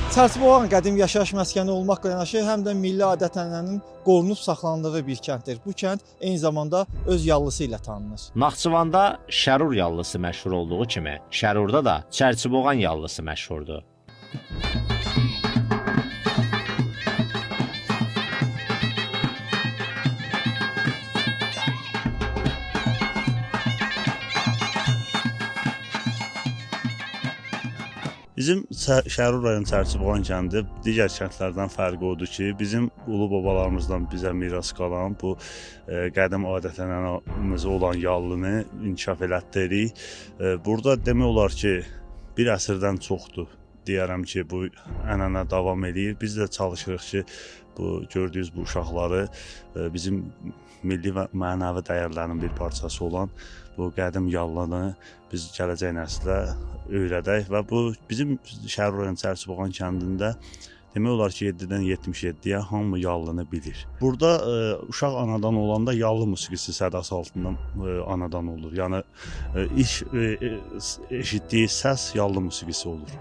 Çərçiboğan qədim yaşayış məskəni olmaqla yanaşı, həm də milli adət-ənənənin qorunub saxlandığı bir kənddir. Bu kənd eyni zamanda öz yallısı ilə tanınır. Naxçıvanda Şərur yallısı məşhur olduğu kimi, Şərurda da Çərçiboğan yallısı məşhurdur. Bizim Şərur rayon Çərçiboğan kəndi digər kəndlərdən fərqi odur ki, bizim ulu babalarımızdan bizə miras qalan bu qədim adət-ənənəmiz olan yallını inkişaf elətdiririk. Burada demək olar ki, bir əsrdən çoxdur deyərəm ki, bu ənənə davam eləyir. Biz də çalışırıq ki, bu gördüyünüz bu uşaqları bizim milli və mənəvi dəyərlərin bir parçası olan bu qədim yallını biz gələcək nəslə öyrədək və bu bizim Şərur rayon Çərçiboğan kəndində demək olar ki 7-dən 77-yə hamı yallını bilir. Burada uşaq anadan olanda yallı musiqisi sədası altından anadan olur. Yəni ilk eşitdiyi səs yallı musiqisi olur.